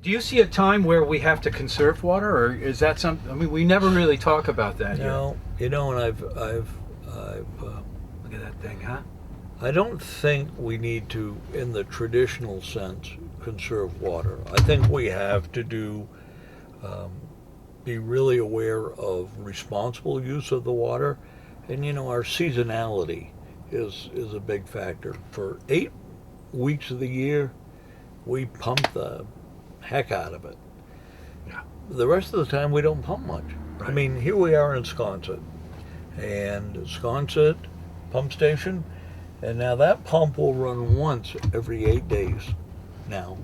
Do you see a time where we have to conserve water, or is that something? I mean, we never really talk about that here. No, you know, and I've Look at that thing, huh? I don't think we need to, in the traditional sense, conserve water. I think we have to be really aware of responsible use of the water, and you know, our seasonality is a big factor. For 8 weeks of the year, we pump the heck out of it. Yeah. The rest of the time, we don't pump much. Right. I mean, here we are in Sconset, and Sconset pump station, and now that pump will run once every 8 days. Now,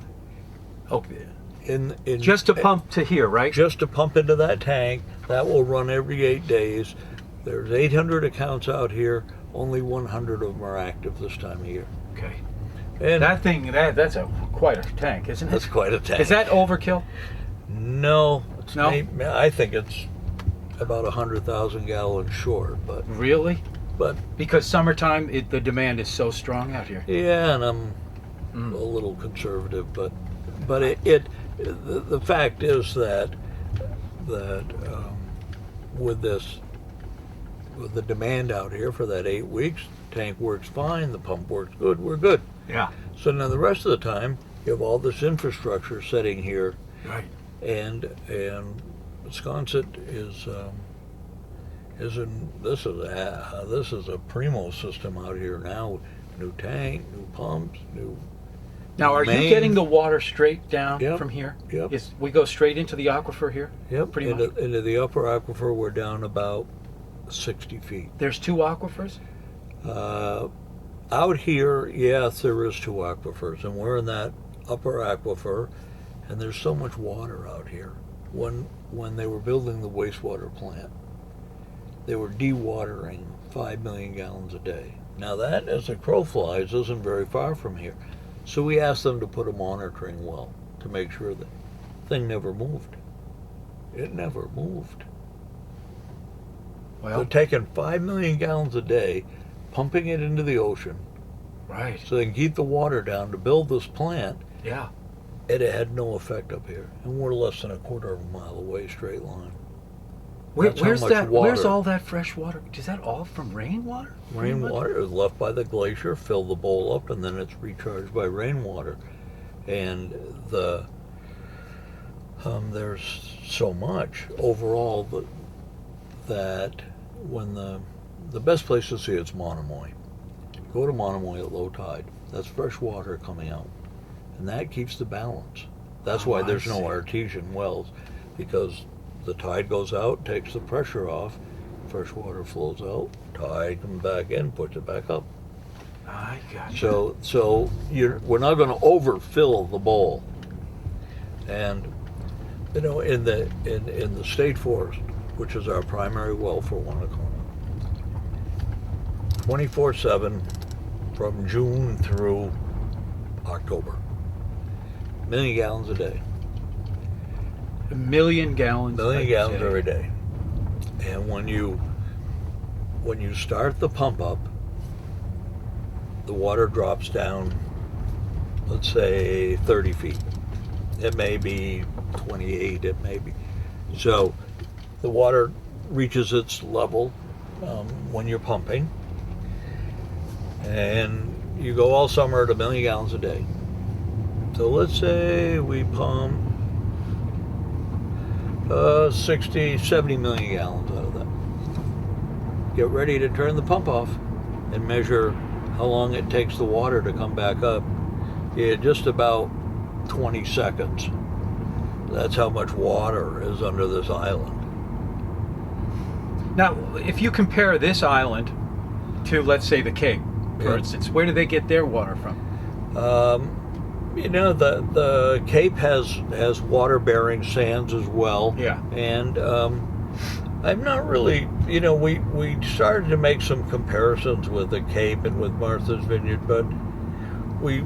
Okay. in Just to pump to here, right? just to pump into that tank, that will run every 8 days. There's 800 accounts out here. Only 100 of them are active this time of year. Okay. And That thing, that's quite a tank, isn't it? that's quite a tank. Is that overkill? No, No? I think it's about 100,000 gallons short, but Really? but Because summertime, the demand is so strong out here. yeah, and I'm a little conservative, but the fact is that with the demand out here for that 8 weeks, tank works fine, the pump works good, we're good. Yeah. So now the rest of the time, you have all this infrastructure sitting here, Right. and Sconset is this is a primo system out here now. New tank, new pumps, new. Now, are main. you getting the water straight down Yep. from here? Yep. We go straight into the aquifer here? Yep. Pretty Into the upper aquifer, we're down about 60 feet. There's 2 aquifers? Out here, yes, there is 2 aquifers, and we're in that upper aquifer, and there's so much water out here. When they were building the wastewater plant, they were dewatering 5 million gallons a day. Now that, as the crow flies, isn't very far from here. So we asked them to put a monitoring well to make sure the thing never moved. It never moved. Well, They're taking 5 million gallons a day, pumping it into the ocean, right. so they can keep the water down to build this plant, Yeah. and it had no effect up here. And we're less than a quarter of a mile away, straight line. That's how Where's much that? Where's water- all that fresh water? Is that all from rainwater? Rainwater is left by the glacier, fill the bowl up, and then it's recharged by rainwater. And there's so much overall that when the best place to see it's Monomoy. Go to Monomoy at low tide. That's fresh water coming out, and that keeps the balance. That's why there's no artesian wells, because the tide goes out, takes the pressure off, fresh water flows out, tide comes back in, puts it back up. I got you. So we're not going to overfill the bowl. And you know, in the state forest, which is our primary well for Wanacona, 24/7 from June through October, 1 million gallons a day. 1 million gallons. 1 million a gallons day. every day. And when you start the pump up, the water drops down, let's say 30 feet. It may be 28, it may be. So the water reaches its level when you're pumping, and you go all summer at 1 million gallons a day. So let's say we pump 60, 70 million gallons out of that. Get ready to turn the pump off and measure how long it takes the water to come back up. Yeah, just about 20 seconds. That's how much water is under this island. Now, if you compare this island to, let's say, the Cape, for Yeah. instance, where do they get their water from? You know, the Cape has water-bearing sands as well. Yeah. And I'm not really, you know, we started to make some comparisons with the Cape and with Martha's Vineyard, but we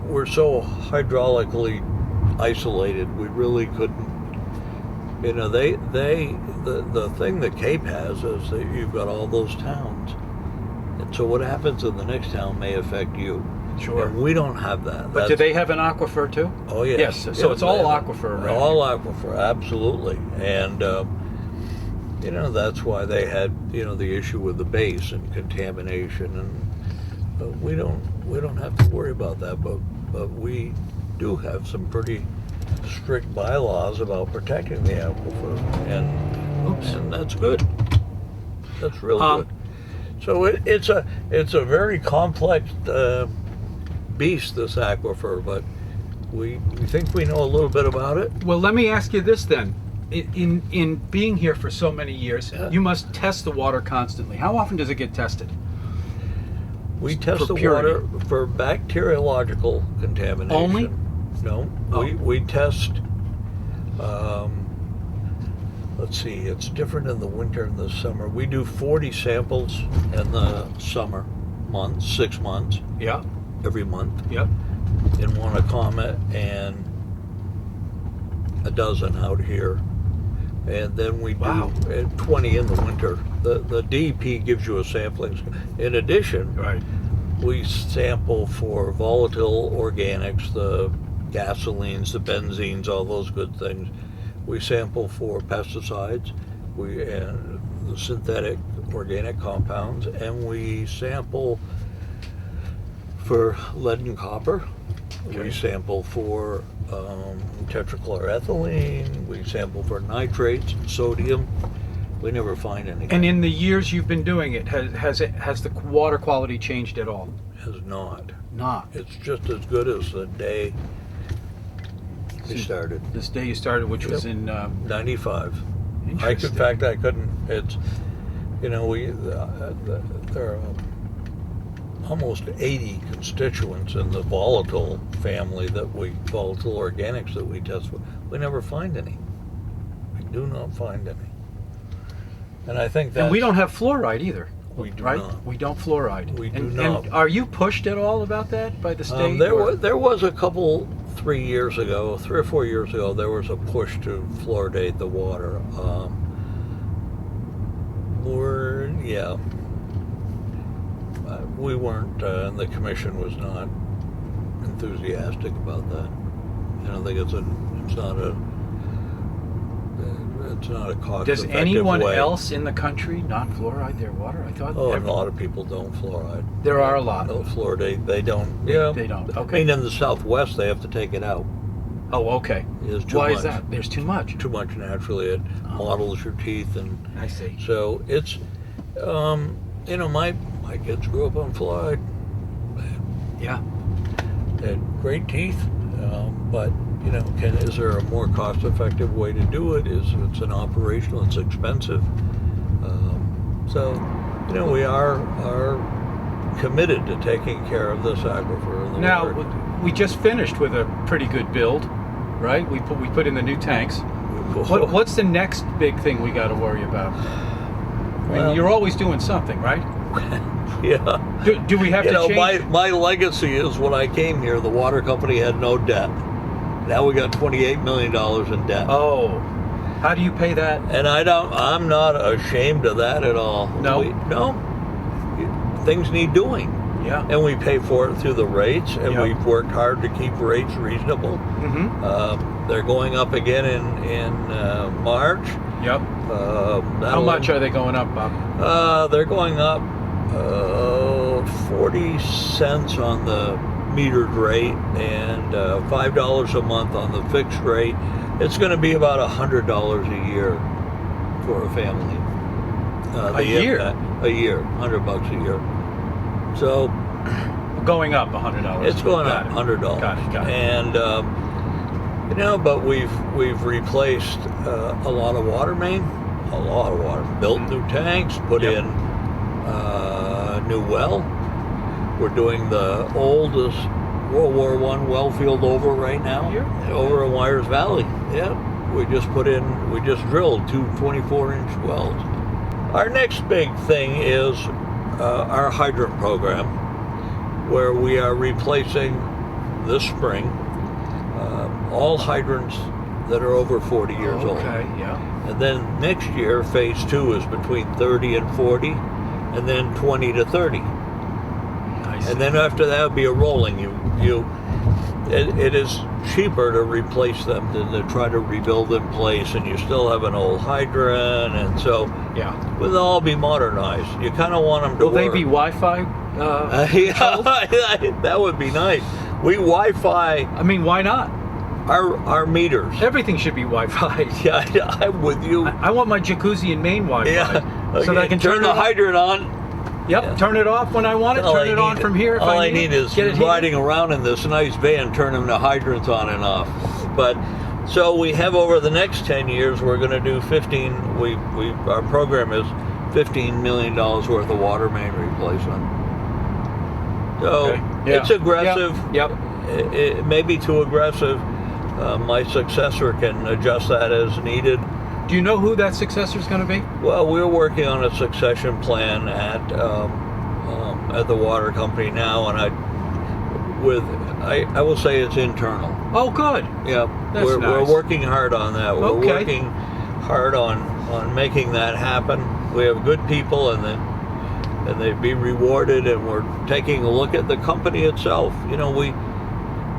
were so hydraulically isolated, we really couldn't. You know, the thing that Cape has is that you've got all those towns, and so what happens in the next town may affect you. Sure. And we don't have that. But do they have an aquifer too? Oh, yes. Yes. So Yes, it's all they have aquifer, right? All aquifer, absolutely. And, that's why they had, the issue with the base and contamination. And we don't have to worry about that. But we do have some pretty strict bylaws about protecting the aquifer. And that's good. That's real good. So it's a very complex beast, this aquifer, but we think we know a little bit about it. Well, let me ask you this then. In being here for so many years, you must test the water constantly. How often does it get tested? We test the purity. water for bacteriological contamination. Only? No, we test. Let's see, it's different in the winter and the summer. We do 40 samples in the summer months, 6 months. Yeah. Every month. Yep. In Wanakama, and a dozen out here. And then we do 20 in the winter. The DEP gives you a sampling. In addition, Right. we sample for volatile organics, the gasolines, the benzenes, all those good things. We sample for pesticides, and the synthetic organic compounds, and we sample for lead and copper. Okay. We sample for tetrachloroethylene. We sample for nitrates, sodium. We never find anything. And in the years you've been doing it, has the water quality changed at all? Has not. Not. It's just as good as the day we started. This day you started, which was in 95. In interesting. fact, I couldn't. It's, there are almost 80 constituents in the volatile family volatile organics that we test for. We never find any. We do not find any. And I think that. And we don't have fluoride either. We do right? not. We don't fluoride. We do and, not. And are you pushed at all about that by the state? There was a couple, 3 or 4 years ago, there was a push to fluoridate the water. We weren't, and the commission was not enthusiastic about that. I don't think it's not a cost-effective Does anyone way. else in the country not fluoride their water? I thought. Oh, and a lot of people don't fluoride. There are a lot. Don't fluoridate. They don't. They don't. Okay. I mean, in the Southwest, they have to take it out. Oh, okay. There's too Why much. is that? There's too much. Too much naturally. It models your teeth, and I see. so it's, my kids grew up on fluoride. Yeah. They had great teeth, but is there a more cost-effective way to do it? It's an operational. It's expensive. We are committed to taking care of this aquifer in the Now, water. we just finished with a pretty good build, right? We put in the new tanks. What's the next big thing we got to worry about? I mean, you're always doing something, right? Yeah. Do we have to change? My legacy is when I came here, the water company had no debt. Now we got $28 million in debt. Oh, how do you pay that? And I'm not ashamed of that at all. No? Things need doing. Yeah. And we pay for it through the rates, and Yep. we've worked hard to keep rates reasonable. Mm-hmm. They're going up again in March. Yep. How much are they going up, Bob? They're going up 40 cents on the metered rate and $5 a month on the fixed rate. It's going to be about $100 a year for a family. A year? A year, $100 a year. So Going up $100. it's going Got up it. $100. Got it. And but we've replaced a lot of water main, built new tanks, put Yep. in new well. We're doing the oldest World War I well field over right now, Here? over in Wyers Valley. Yeah, we just drilled two 24-inch wells. Our next big thing is our hydrant program, where we are replacing this spring all hydrants that are over 40 years old. Okay, yeah. And then next year, phase 2 is between 30 and 40, and then 20 to 30. I Nice. And then after that would be a rolling. It is cheaper to replace them than to try to rebuild in place, and you still have an old hydrant, and so Yeah. they'll all be modernized. You kind of want them to Will they work. be Wi-Fi? Yeah, that would be nice. We Wi-Fi I mean, why not? our meters. Everything should be Wi-Fi. Yeah, I'm with you. I want my jacuzzi and main Wi-Fi. Yeah, So that I can turn the it on. hydrant on. Yep, Yeah. turn it off when I want it. All Turn I it on need- from here if all I I need is Get it riding around in this nice van, turning the hydrants on and off. But so we have over the next 10 years, we're going to do 15. Our program is $15 million worth of water main replacement. So Okay. Yeah. it's aggressive. Yep. It may be too aggressive. My successor can adjust that as needed. Do you know who that successor is going to be? Well, we're working on a succession plan at the water company now, and I will say it's internal. Oh, good. Yeah, That's we're nice. working hard on that. We're Okay. working hard on making that happen. We have good people, and they be rewarded. And we're taking a look at the company itself. You know,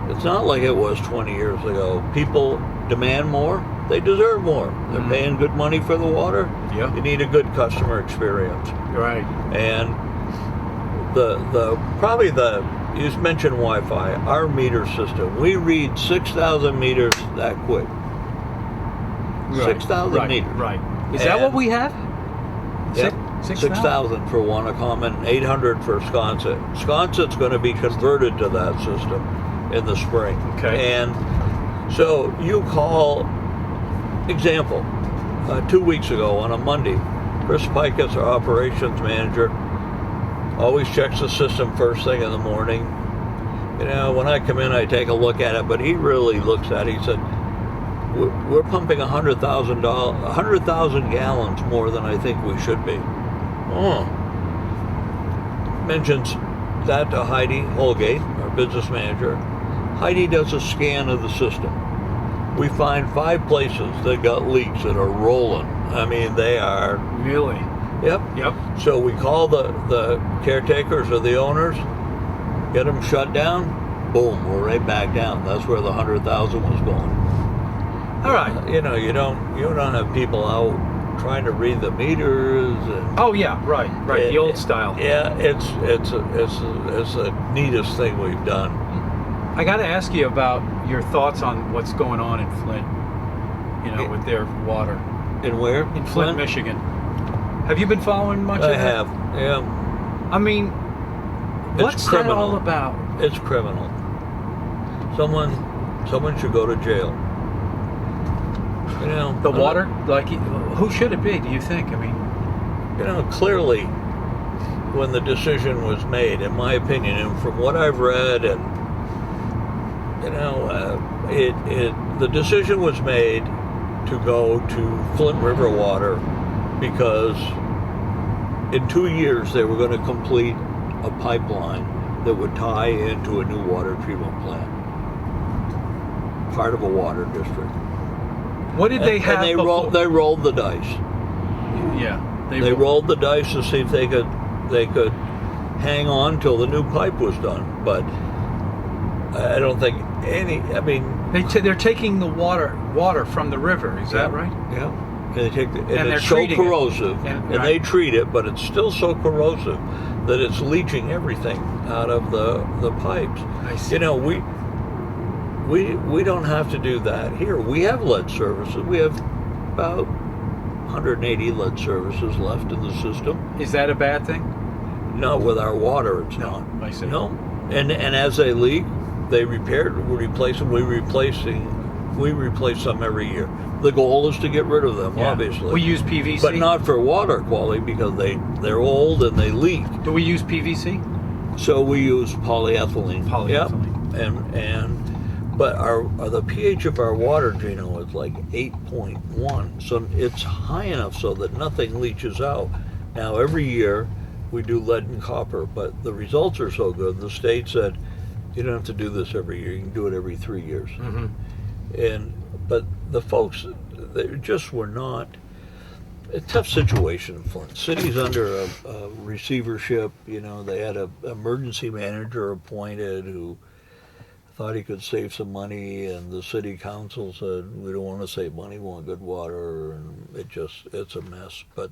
it's not like it was 20 years ago. People demand more. They deserve more. They're paying good money for the water. Yeah. You need a good customer experience. Right. And you mentioned Wi-Fi. Our meter system, we read 6,000 meters that quick. Right. 6,000 meters. Right. Is that what we have? Yep. 6,000? 6,000 for Wanacom, 800 for Sconset. Sconset's going to be converted to that system in the spring. Okay. And so you call, example, 2 weeks ago on a Monday, Chris Pikus, our operations manager, always checks the system first thing in the morning. You know, when I come in, I take a look at it, but he really looks at it. He said, we're pumping 100,000 gallons more than I think we should be. Oh. Mentions that to Heidi Holgate, our business manager. Heidi does a scan of the system. We find 5 places that got leaks that are rolling. I mean, they are. Really? Yep. Yep. So we call the caretakers or the owners, get them shut down. Boom, we're right back down. That's where the 100,000 was going. All right. You know, you don't have people out trying to read the meters. And Oh yeah. Right. Right. The old style. Yeah, it's the neatest thing we've done. I got to ask you about your thoughts on what's going on in Flint. You know, with their water And where? in Flint, Michigan. Have you been following much of I that? have. Yeah, I mean, what's that criminal. all about? it's criminal. Someone should go to jail. You know, The water, like, who should it be? Do you think? I mean, You know, clearly, when the decision was made, in my opinion, and from what I've read, and you know, the decision was made to go to Flint River water because in 2 years they were going to complete a pipeline that would tie into a new water treatment plant, part of a water district. what did they have And they before? they rolled the dice. Yeah, They rolled the dice to see if they could hang on till the new pipe was done. But I don't think any. I mean, They're taking the water from the river. Is that right? Yeah. And they take And and they're it's so treating it. corrosive, And- and right. they treat it, but it's still so corrosive that it's leaching everything out of the pipes. I see. You know, we don't have to do that here. We have lead services. We have about 180 lead services left in the system. Is that a bad thing? Not with our water, it's No, not. I see. No. And as they leak, they we replace them. We replace them every year. The goal is to get rid of them, Yeah. obviously. We use PVC. But not for water quality because they're old and they leak. Do we use PVC? So we use polyethylene. Polyethylene. Yep. But the pH of our water, Gino, is like 8.1. So it's high enough so that nothing leaches out. Now every year we do lead and copper, but the results are so good. The state said you don't have to do this every year. You can do it every 3 years. Mm-hmm. But the folks, they just were not. a tough situation in Flint. City's under a receivership. You know, they had a emergency manager appointed who thought he could save some money, and the city council said, we don't want to save money, we want good water, and it's a mess. But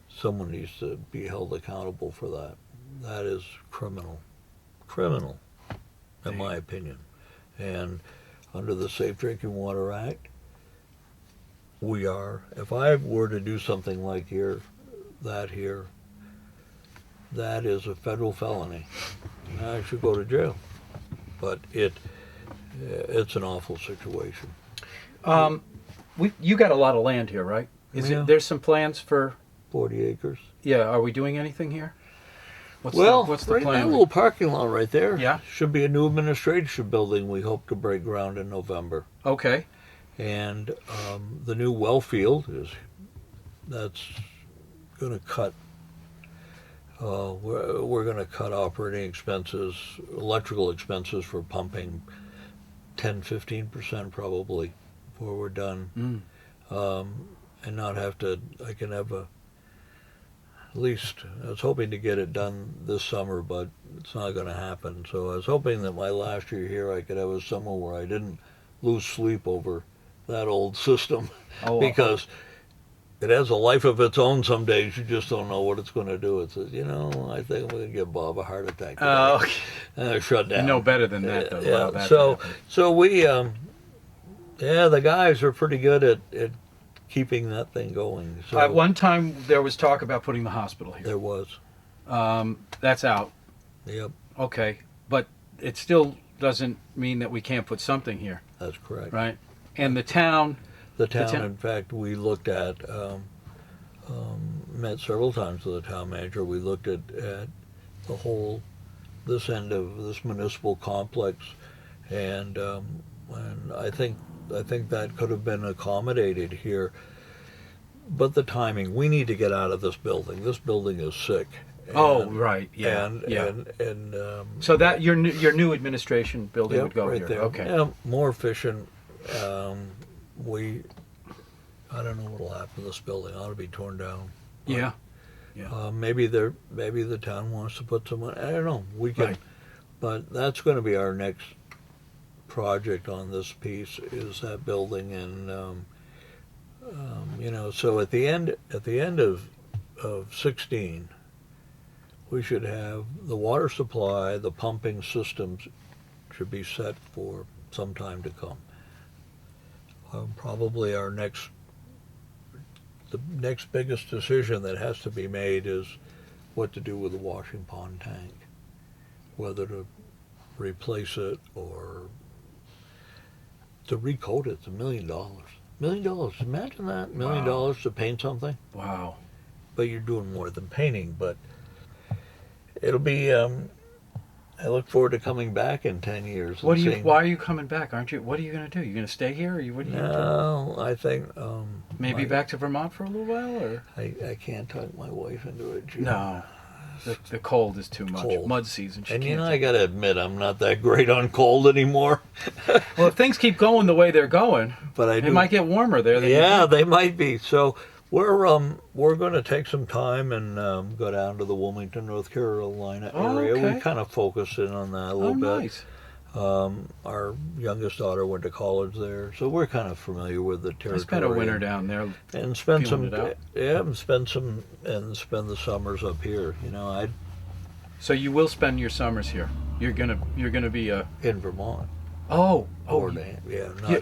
someone needs to be held accountable for that. That is criminal, in my opinion. And under the Safe Drinking Water Act, we are, if I were to do something like that is a federal felony. I should go to jail. But it's an awful situation. You got a lot of land here, right? There's some plans for 40 acres. Yeah, are we doing anything here? What's the right plan? now, a little parking lot right there. Yeah. Should be a new administration building. We hope to break ground in November. Okay. And the new well field that's going to cut. We're going to cut operating expenses, electrical expenses for pumping 10-15% probably before we're done. And not have to, I can have at least, I was hoping to get it done this summer, but it's not going to happen. So I was hoping that my last year here I could have a summer where I didn't lose sleep over that old system. Because it has a life of its own some days. You just don't know what it's going to do. It says, I think I'm going to give Bob a heart attack today. Oh, okay. Shut down. You know better than that, though. Yeah. So we, the guys are pretty good at keeping that thing going. So at one time, there was talk about putting the hospital here. There was. That's out. Yep. Okay. But it still doesn't mean that we can't put something here. That's correct. Right? And the town... in fact, we looked at, met several times with the town manager. We looked at the whole, this end of this municipal complex, and I think that could have been accommodated here. But the timing, we need to get out of this building. This building is sick. Right, yeah. So that your new administration building would go right here. There. Okay. Yeah, more efficient. I don't know what'll happen to this building. It ought to be torn down. But, maybe the town wants to put some. I don't know. We can, right. But that's going to be our next project on this piece is that building, and so at the end of 16, we should have the water supply, the pumping systems should be set for some time to come. Probably the next biggest decision that has to be made is what to do with the washing pond tank, whether to replace it or to recoat it. It's $1 million. $1 million. Imagine that, $1 million to paint something. Wow. But you're doing more than painting. But it'll be. I look forward to coming back in 10 years. Why are you coming back? Aren't you? What are you going to do? You going to stay here, or what are you going to do? No, I think maybe back to Vermont for a little while, or I can't talk my wife into it. Gene. No, the cold is too much. Cold. Mud season. And I got to admit, I'm not that great on cold anymore. Well, if things keep going the way they're going, but it might get warmer there. Yeah, they might be. So we're going to take some time and go down to the Wilmington, North Carolina area. Okay. We kind of focused in on that a little bit. Nice. Our youngest daughter went to college there, so we're kind of familiar with the territory. I spent a winter down there and spend the summers up here. So you will spend your summers here. You're gonna be in Vermont. Not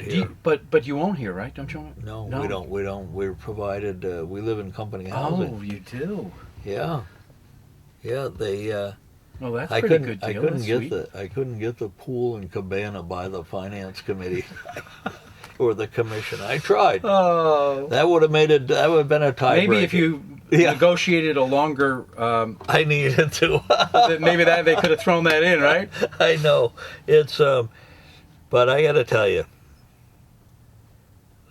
here. But you own here, right? Don't you own it? No, we don't. We're provided. We live in company housing. Oh, you do. Yeah. They. Well, that's pretty good deal. I couldn't get the pool and cabana by the finance committee or the commission. I tried. Oh. That would have been a tiebreaker. Maybe if you negotiated a longer. I needed to. Maybe they could have thrown that in, right? I know it's. But I got to tell you,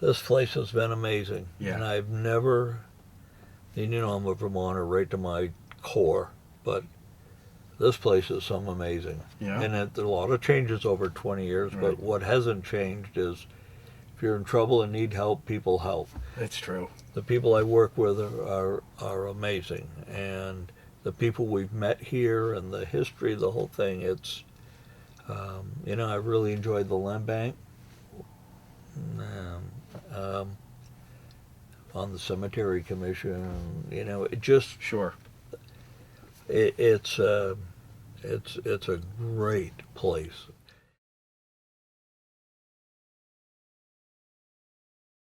this place has been amazing. Yeah. And I've never. And I'm a Vermonter right to my core, but. This place is some amazing. Yeah. And a lot of changes over 20 years, right. But what hasn't changed is if you're in trouble and need help, people help. That's true. the people I work with are amazing, and the people we've met here and the history, the whole thing. It's I really enjoyed the land bank. Um, on the cemetery commission, it just Sure. it's a great place.